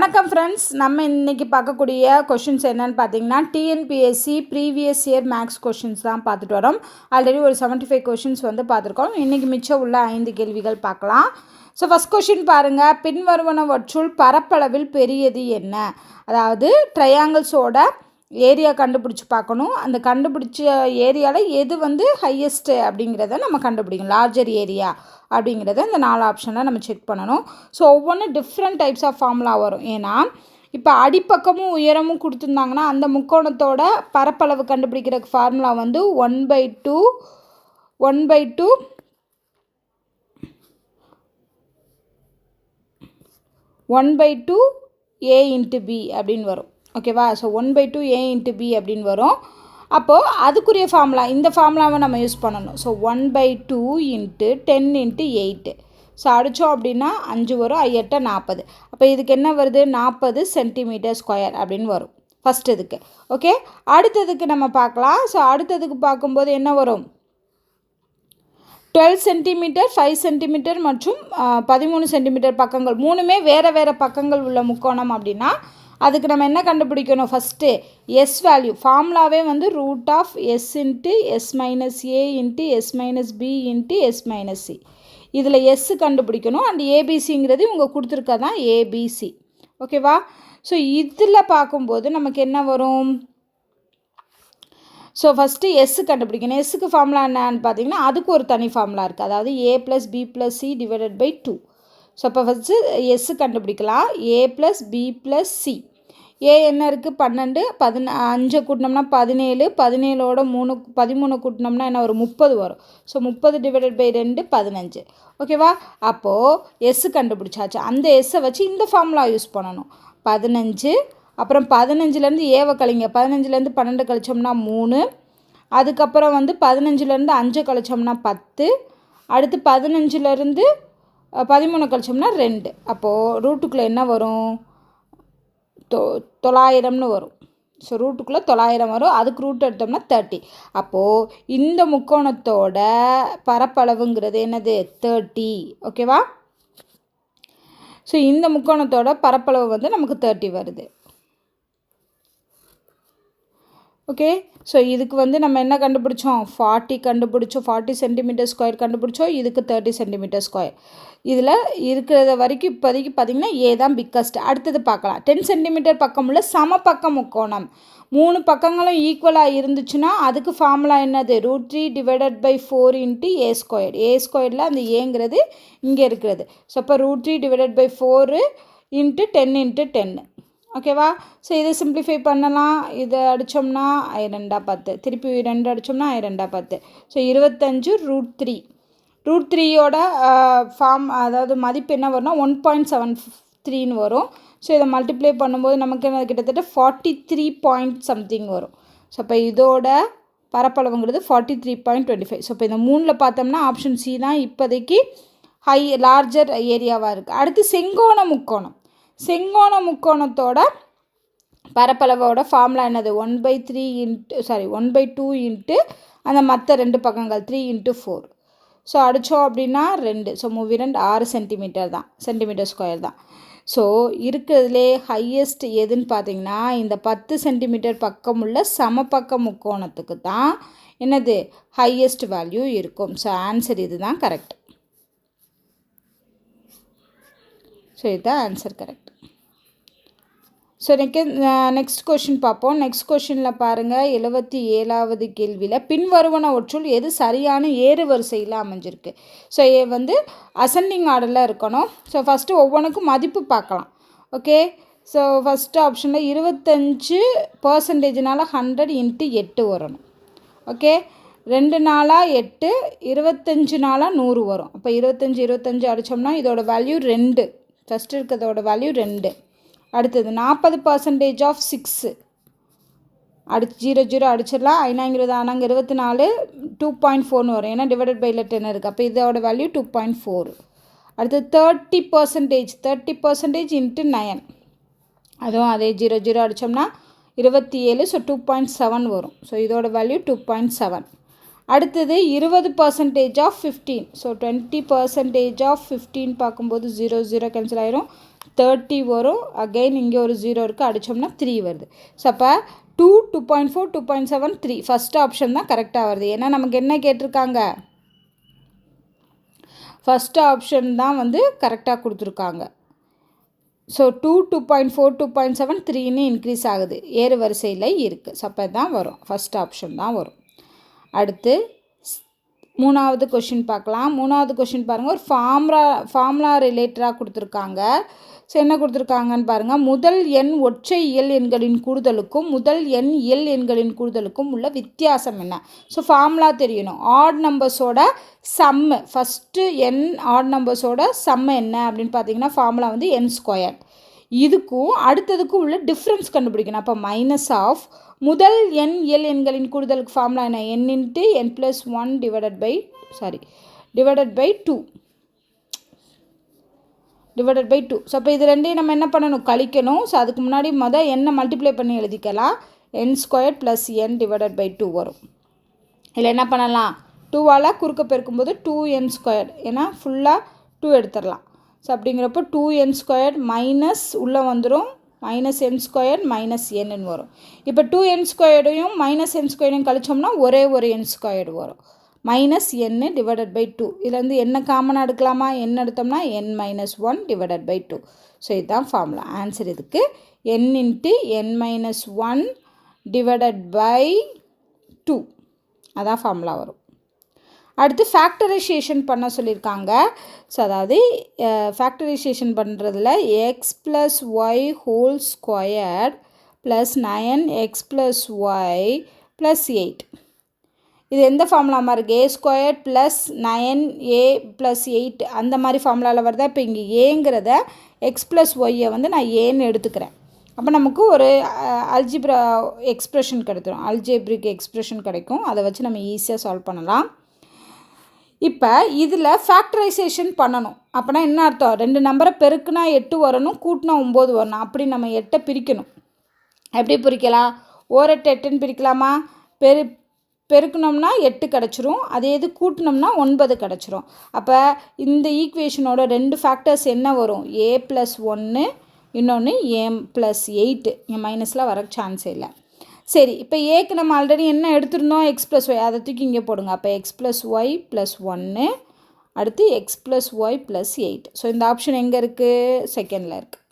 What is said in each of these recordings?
வணக்கம் ஃப்ரெண்ட்ஸ், நம்ம இன்றைக்கி பார்க்கக்கூடிய கொஷின்ஸ் என்னென்னு பார்த்தீங்கன்னா TNPSC previous year maths questions தான் பார்த்துட்டு வரோம். ஆல்ரெடி ஒரு 75 கொஷின்ஸ் பார்த்துருக்கோம். இன்றைக்கி மிச்சம் உள்ள 5 கேள்விகள் பார்க்கலாம். ஸோ ஃபஸ்ட் கொஷின் பாருங்கள், பின்வருவனவற்றுள் பரப்பளவில் பெரியது என்ன? அதாவது ட்ரையாங்கிள்ஸோட ஏரியா கண்டுபிடிச்சி பார்க்கணும். அந்த கண்டுபிடிச்ச ஏரியாவில் எது ஹையஸ்ட்டு அப்படிங்கிறத நம்ம கண்டுபிடிக்கணும். லார்ஜர் ஏரியா அப்படிங்கிறத இந்த 4 ஆப்ஷனில் நம்ம செக் பண்ணணும். ஸோ ஒவ்வொன்றும் டிஃப்ரெண்ட் டைப்ஸ் ஆஃப் ஃபார்முலா வரும். ஏன்னா இப்போ அடிப்பக்கமும் உயரமும் கொடுத்துருந்தாங்கன்னா அந்த முக்கோணத்தோட பரப்பளவு கண்டுபிடிக்கிறதுக்கு ஃபார்முலா 1/2 a into b அப்படின்னு வரும். ஓகேவா? ஸோ 1/2 a into b அப்படின்னு வரும். அப்போது அதுக்குரிய ஃபார்முலா இந்த ஃபார்முலாவை நம்ம யூஸ் பண்ணணும். So 1/2 into 10 into 8. ஸோ அடித்தோம் அப்படின்னா 5 வரும், 8 40. அப்போ இதுக்கு என்ன வருது? 40 சென்டிமீட்டர் ஸ்கொயர் அப்படின்னு வரும் ஃபஸ்ட் இதுக்கு. ஓகே, அடுத்ததுக்கு நம்ம பார்க்கலாம். ஸோ அடுத்ததுக்கு பார்க்கும்போது என்ன வரும்? 12 சென்டிமீட்டர், 5 சென்டிமீட்டர் மற்றும் 13 சென்டிமீட்டர் பக்கங்கள், மூணுமே வேறு வேறு பக்கங்கள் உள்ள முக்கோணம் அப்படின்னா அதுக்கு நம்ம என்ன கண்டுபிடிக்கணும்? ஃபஸ்ட்டு எஸ் வேல்யூ ஃபார்முலாவே root of S into S minus A into S minus B into S minus C. இதில் எஸ் கண்டுபிடிக்கணும். அண்ட் ஏபிசிங்கிறது இவங்க கொடுத்துருக்கதான் ஏபிசி. ஓகேவா? ஸோ இதில் பார்க்கும்போது நமக்கு என்ன வரும்? ஸோ ஃபஸ்ட்டு எஸ்ஸு கண்டுபிடிக்கணும். எஸ்ஸுக்கு ஃபார்முலா என்னன்னு பார்த்தீங்கன்னா அதுக்கு ஒரு தனி ஃபார்முலா இருக்குது. அதாவது A plus B plus C divided by 2. So இப்போ ஃபஸ்ட்டு எஸ்ஸு கண்டுபிடிக்கலாம். A plus B plus C. A என்ன இருக்குது? 12, 5 கூட்டினோம்னா 17, 17ஓட 13 கூட்டினோம்னா என்ன வரும்? 30 வரும். So 30 divided by 2 15. ஓகேவா? அப்போது எஸ்ஸு கண்டுபிடிச்சாச்சு. அந்த எஸ்ஸை வச்சு இந்த ஃபார்முலா யூஸ் பண்ணணும். 15, அப்புறம் 15லேருந்து ஏவை கழிங்க. 15லேருந்து 12 கழிச்சோம்னா 3. அதுக்கப்புறம் 15லேருந்து 5 கழிச்சோம்னா 10. அடுத்து 15லேருந்து 13 கழிச்சோம்னா 2. அப்போது ரூட்டுக்குள்ளே என்ன வரும்? 900ன்னு வரும். ஸோ ரூட்டுக்குள்ளே 900 வரும். அதுக்கு ரூட் எடுத்தோம்னா 30. அப்போது இந்த முக்கோணத்தோட பரப்பளவுங்கிறது என்னது? 30. ஓகேவா? ஸோ இந்த முக்கோணத்தோட பரப்பளவு நமக்கு 30 வருது. ஓகே, ஸோ இதுக்கு நம்ம என்ன கண்டுபிடிச்சோம்? 40 கண்டுபிடிச்சோம். 40 சென்டிமீட்டர் ஸ்கொயர் கண்டுபிடிச்சோம். இதுக்கு 30 சென்டிமீட்டர் ஸ்கொயர். இதில் இருக்கிறத வரைக்கும் இப்போதைக்கு பார்த்திங்கன்னா ஏ தான் பிக்கஸ்ட். அடுத்தது பார்க்கலாம். 10 சென்டிமீட்டர் பக்கமுள்ள சமபக்க முக்கோணம். 3 பக்கங்களும் ஈக்குவலாக இருந்துச்சுன்னா அதுக்கு ஃபார்முலா என்னது? √3 divided by 4 into A square. A ஸ்கொயரில் அந்த ஏங்கிறது இங்கே இருக்கிறது. ஸோ அப்போ √3 டிவைடட் பை 4 இன்ட்டு 10 இன்ட்டு 10. ஓகேவா? ஸோ இதை சிம்பிளிஃபை பண்ணலாம். இதை அடித்தோம்னா 2 10. திருப்பி 2 அடித்தோம்னா 2 10. ஸோ 25 √3. √3யோட அதாவது மதிப்பு என்ன வரும்னா 1.73ன்னு வரும். ஸோ இதை மல்டிப்ளை பண்ணும்போது நமக்கு என்ன கிட்டத்தட்ட 43 பாயிண்ட் சம்திங் வரும். ஸோ இப்போ இதோட பரப்பளவுங்கிறது 43.25. ஸோ இப்போ இந்த 3ல் பார்த்தோம்னா ஆப்ஷன் சி தான் இப்போதைக்கு லார்ஜர் ஏரியாவாக இருக்குது. அடுத்து செங்கோண முக்கோணம். செங்கோண முக்கோணத்தோட பரப்பளவோட ஃபார்முலா என்னது? 1/2 இன்ட்டு அந்த மற்ற 2 பக்கங்கள் 3 இன்ட்டு 4. ஸோ அடித்தோம் அப்படின்னா 2. ஸோ 6 சென்டிமீட்டர் ஸ்கொயர் தான். ஸோ இருக்கிறதுலே ஹையஸ்ட் எதுன்னு பார்த்தீங்கன்னா இந்த 10 சென்டிமீட்டர் பக்கம் உள்ள சமபக்க முக்கோணத்துக்கு தான் என்னது? ஹையஸ்ட் வேல்யூ இருக்கும். ஸோ ஆன்சர் இது தான் கரெக்ட். ஸோ இதுதான் answer correct. So next question பார்ப்போம். நெக்ஸ்ட் கொஷினில் பாருங்கள், 77வது கேள்வியில் பின்வருவனவற்றுள் எது சரியான ஏறு வரிசையில் அமைஞ்சிருக்கு? ஸோ அசெண்டிங் ஆர்டரில் இருக்கணும். ஸோ ஃபஸ்ட்டு ஒவ்வொன்றுக்கும் மதிப்பு பார்க்கலாம். ஓகே, ஸோ ஃபஸ்ட்டு ஆப்ஷனில் 25%னால 100 இன்ட்டு 8 வரணும். ஓகே, 2 நாளாக 8, 25 நாளாக 100 வரும். அப்போ 25 அடித்தோம்னா இதோட வேல்யூ 2. ஃபஸ்ட்டு இருக்கிறதோட வேல்யூ 2. அடுத்தது 40% ஆஃப் 6 0 0 அடிச்சிடலாம். 5 24 2.4ன்னு வரும். ஏன்னா டிவைடட் பையில் 10 இருக்குது. அப்போ இதோட வேல்யூ 2.4. அடுத்தது 30% இன்ட்டு 9. அதுவும் அதே 0 0 அடித்தோம்னா 27. ஸோ 2.7 வரும். ஸோ இதோட வேல்யூ 2.7. அடுத்தது 20% ஆஃப் 15. ஸோ 20% ஆஃப் 15 பார்க்கும்போது 0 0 கேன்சல் ஆயிரும். 30 வரும். அகெயின் இங்கே ஒரு 0 இருக்குது, அடித்தோம்னா 3 வருது. ஸோ அப்போ 2, 2.4, 2.7, 3 ஃபஸ்ட் ஆப்ஷன் தான் கரெக்டாக வருது. ஏன்னா நமக்கு என்ன கேட்டிருக்காங்க, ஃபஸ்ட் ஆப்ஷன் தான் வந்து கரெக்டாக கொடுத்துருக்காங்க. ஸோ 2, 2.4, 2.7, 3ன்னு இன்க்ரீஸ் ஆகுது, ஏறு வரிசையில் இருக்குது. ஸோ அப்போ தான் வரும், ஃபஸ்ட் ஆப்ஷன் தான் வரும். அடுத்து மூணாவது கொஷின் பார்க்கலாம். மூணாவது கொஷின் பாருங்கள், ஒரு ஃபார்முலா ரிலேட்டடாக கொடுத்துருக்காங்க. ஸோ என்ன கொடுத்துருக்காங்கன்னு பாருங்கள், முதல் எண் ஒற்றை இயல் எண்களின் கூடுதலுக்கும் முதல் எண் இயல் எண்களின் கூடுதலுக்கும் உள்ள வித்தியாசம் என்ன? ஸோ ஃபார்முலா தெரியணும். ஆட் நம்பர்ஸோட சம்மு, ஃபஸ்ட்டு எண் ஆட் நம்பர்ஸோட சம்மு என்ன அப்படின்னு பார்த்தீங்கன்னா ஃபார்முலா வந்து என் ஸ்கொயர். இதுக்கும் அடுத்ததுக்கும் உள்ள டிஃப்ரென்ஸ் கண்டுபிடிக்கணும். அப்போ மைனஸ் ஆஃப் முதல் எண் இயல் எண்களின் கூடுதலுக்கு ஃபார்முலா என்ன, n into n + 1 divided by 2 so அப்போ இது ரெண்டையும் நம்ம என்ன பண்ணணும், கழிக்கணும். ஸோ அதுக்கு முன்னாடி என்ன மல்டிப்ளை பண்ணி எழுதிக்கலாம், n² + n டிவைடட் பை 2 வரும். இதில் என்ன பண்ணலாம், 2ஆல் குறுக்க பெருக்கும்போது 2n², ஏன்னா ஃபுல்லாக 2 எடுத்துடலாம். ஸோ அப்படிங்கிறப்போ 2n² மைனஸ் உள்ளே வந்துடும், -n² - n வரும். இப்போ 2n² -n² கழிச்சோம்னா ஒரே ஒரு n² வரும், -n டிவைடட் பை 2. இதுலேருந்து என்ன காமனாக எடுக்கலாமா, n எடுத்தோம்னா n - 1 டிவைடட் பை 2. ஸோ இதுதான் ஃபார்முலா. ஆன்சர் இதுக்கு n into n - 1 divided by 2, அதான் ஃபார்முலா வரும். அடுத்து ஃபேக்டரைசேஷன் பண்ண சொல்லியிருக்காங்க. ஸோ அதாவது ஃபேக்டரைசேஷன் பண்ணுறதுல x + y whole squared plus 9x + y plus 8. இது எந்த ஃபார்முலாமா இருக்குது, a² + 9a + 8 அந்த மாதிரி ஃபார்முலாவில் வருதா. இப்போ இங்கே ஏங்கிறத x + yயை வந்து நான் ஏன்னு எடுத்துக்கிறேன். அப்போ நமக்கு ஒரு அல்ஜிப்ரா எக்ஸ்ப்ரெஷன் கிடைக்கும், அல்ஜிப்ரிக் எக்ஸ்ப்ரெஷன் கிடைக்கும். அதை வச்சு நம்ம ஈஸியாக சால்வ் பண்ணலாம். இப்போ இதில் ஃபேக்டரைசேஷன் பண்ணணும். அப்போனா என்ன அர்த்தம், 2 நம்பரை பெருக்குனா 8 வரணும், கூட்டினா 9 வரணும். அப்படி நம்ம 8 பிரிக்கணும். எப்படி பிரிக்கலாம், 1 8 8ன்னு பிரிக்கலாமா, பெருக்கணும்னா 8 கிடச்சிரும், அதே இது கூட்டினோம்னா 9 கிடச்சிரும். அப்போ இந்த ஈக்குவேஷனோட 2 ஃபேக்டர்ஸ் என்ன வரும், a + 1, இன்னொன்று a + 8. இங்கே மைனஸில் வர சான்ஸே இல்லை. சரி, இப்போ ஏக்கு நம்ம ஆல்ரெடி என்ன எடுத்துருந்தோம், x + y, அதை தூக்கி இங்கே போடுங்க. அப்போ x + y + 1, அடுத்து x + y + 8. ஸோ இந்த ஆப்ஷன் எங்கே இருக்குது, செகண்டில் இருக்குது.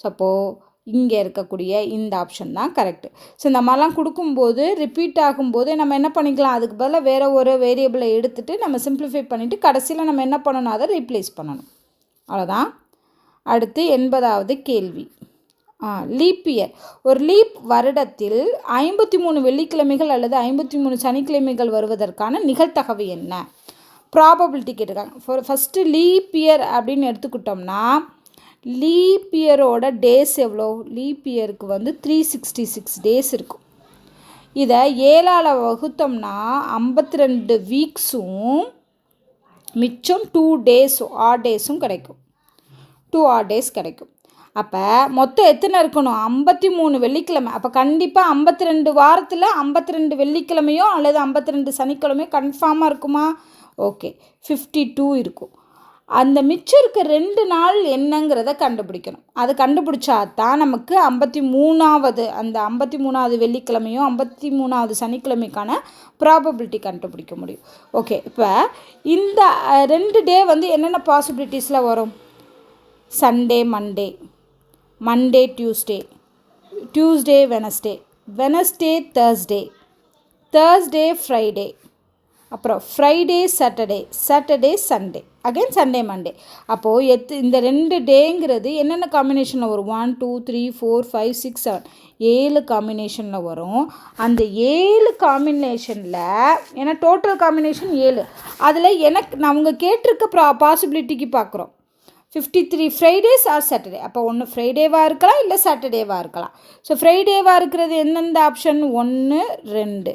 ஸோ அப்போது இங்கே இருக்கக்கூடிய இந்த ஆப்ஷன் தான் கரெக்டு. ஸோ இந்த மாதிரிலாம் கொடுக்கும்போது ரிப்பீட் ஆகும்போது நம்ம என்ன பண்ணிக்கலாம், அதுக்கு பதிலாக வேறு ஒரு வேரியபிளை எடுத்துகிட்டு நம்ம சிம்பிளிஃபை பண்ணிவிட்டு கடைசியில் நம்ம என்ன பண்ணணும், அதை ரீப்ளேஸ் பண்ணணும். அவ்வளோதான். அடுத்து 80வது கேள்வி, லீப் இயர். ஒரு லீப் வருடத்தில் 53 வெள்ளிக்கிழமைகள் அல்லது 53 சனிக்கிழமைகள் வருவதற்கான நிகழ்தகவு என்ன, ப்ராபபிலிட்டி கேட்டிருக்காங்க. ஃபஸ்ட்டு லீப் இயர் அப்படின்னு எடுத்துக்கிட்டோம்னா லீப் இயரோட டேஸ் எவ்வளோ, லீப் இயருக்கு வந்து 366 டேஸ் இருக்கும். இதை 7ஆல் வகுத்தோம்னா 52 வீக்ஸும் மிச்சம் 2 டேஸும் ஆட் டேஸும் கிடைக்கும், 2 ஆட் டேஸ் கிடைக்கும். அப்போ மொத்தம் எத்தனை இருக்கணும், 53 வெள்ளிக்கிழமை. அப்போ கண்டிப்பாக 52 வாரத்தில் 52 வெள்ளிக்கிழமையோ அல்லது 52 சனிக்கிழமையோ கன்ஃபார்மாக இருக்குமா, ஓகே 52 இருக்கும். அந்த மிச்சம் இருக்க 2 நாள் என்னங்கிறத கண்டுபிடிக்கணும். அதை கண்டுபிடிச்சா தான் நமக்கு 53வது அந்த 53வது வெள்ளிக்கிழமையோ 53வது சனிக்கிழமைக்கான ப்ராபபிலிட்டி கண்டுபிடிக்க முடியும். ஓகே, இப்போ இந்த 2 டே வந்து என்னென்ன பாசிபிலிட்டிஸில் வரும், Sunday Monday, Monday Tuesday, Tuesday Wednesday, Wednesday Thursday, Thursday Friday, அப்புறம் Friday Saturday, Saturday Sunday, again Sunday Monday. அப்போது இந்த 2 டேங்கிறது என்னென்ன காம்பினேஷனில் வரும், 1 2 3 4 5 6 7 7 காம்பினேஷனில் வரும். அந்த 7 காம்பினேஷனில் ஏன்னா டோட்டல் காம்பினேஷன் 7, அதில் எனக்கு அவங்க கேட்டிருக்க பாசிபிலிட்டிக்கு பார்க்குறோம். 53 ஃப்ரைடேஸ் ஆர் சாட்டர்டே. அப்போ ஒன்று ஃப்ரைடேவாக இருக்கலாம், இல்லை சாட்டர்டேவாக இருக்கலாம். ஸோ ஃப்ரைடேவாக இருக்கிறது எந்தெந்த ஆப்ஷன், 1 2.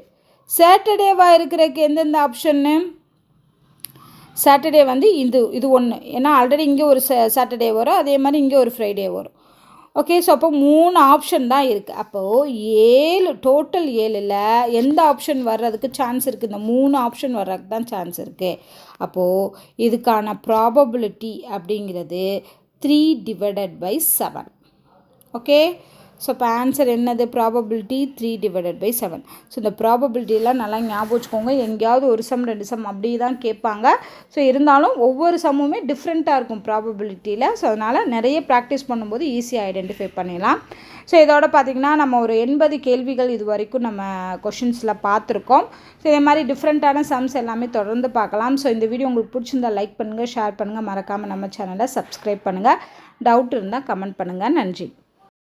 சாட்டர்டேவாக இருக்கிறதுக்கு எந்தெந்த ஆப்ஷன்னு, சாட்டர்டே வந்து இது 1, ஏன்னா ஆல்ரெடி இங்கே ஒரு சாட்டர்டே வரும், அதே மாதிரி இங்கே ஒரு ஃப்ரைடே வரும். ஓகே, ஸோ அப்போ 3 ஆப்ஷன் தான் இருக்குது. அப்போது 7 டோட்டல் 7ல் எந்த ஆப்ஷன் வர்றதுக்கு சான்ஸ் இருக்குது, இந்த 3 ஆப்ஷன் வர்றதுக்கு தான் சான்ஸ் இருக்குது. அப்போது இதுக்கான ப்ராபபிலிட்டி அப்படிங்கிறது 3/7. ஓகே, ஸோ இப்போ ஆன்சர் என்னது? ப்ராபபிலிட்டி 3/7. ஸோ இந்த ப்ராபபிலிட்டிலாம் நல்லா ஞாபகம் வச்சுக்கோங்க. எங்கேயாவது ஒரு சம் 2 சம் அப்படி தான் கேட்பாங்க. ஸோ இருந்தாலும் ஒவ்வொரு சம்முமே டிஃப்ரெண்ட்டாக இருக்கும் ப்ராபபிலிட்டியில். ஸோ அதனால் நிறைய ப்ராக்டிஸ் பண்ணும்போது ஈஸியாக ஐடென்டிஃபை பண்ணிடலாம். ஸோ இதோட பார்த்திங்கன்னா நம்ம ஒரு 80 கேள்விகள் இது வரைக்கும் நம்ம கொஷின்ஸில் பார்த்துருக்கோம். ஸோ இதே மாதிரி டிஃப்ரெண்ட்டான சம்ஸ் எல்லாமே தொடர்ந்து பார்க்கலாம். ஸோ இந்த வீடியோ உங்களுக்கு பிடிச்சிருந்தா லைக் பண்ணுங்கள், ஷேர் பண்ணுங்கள், மறக்காமல் நம்ம சேனலை சப்ஸ்கிரைப் பண்ணுங்கள். டவுட் இருந்தால் கமெண்ட் பண்ணுங்கள். நன்றி.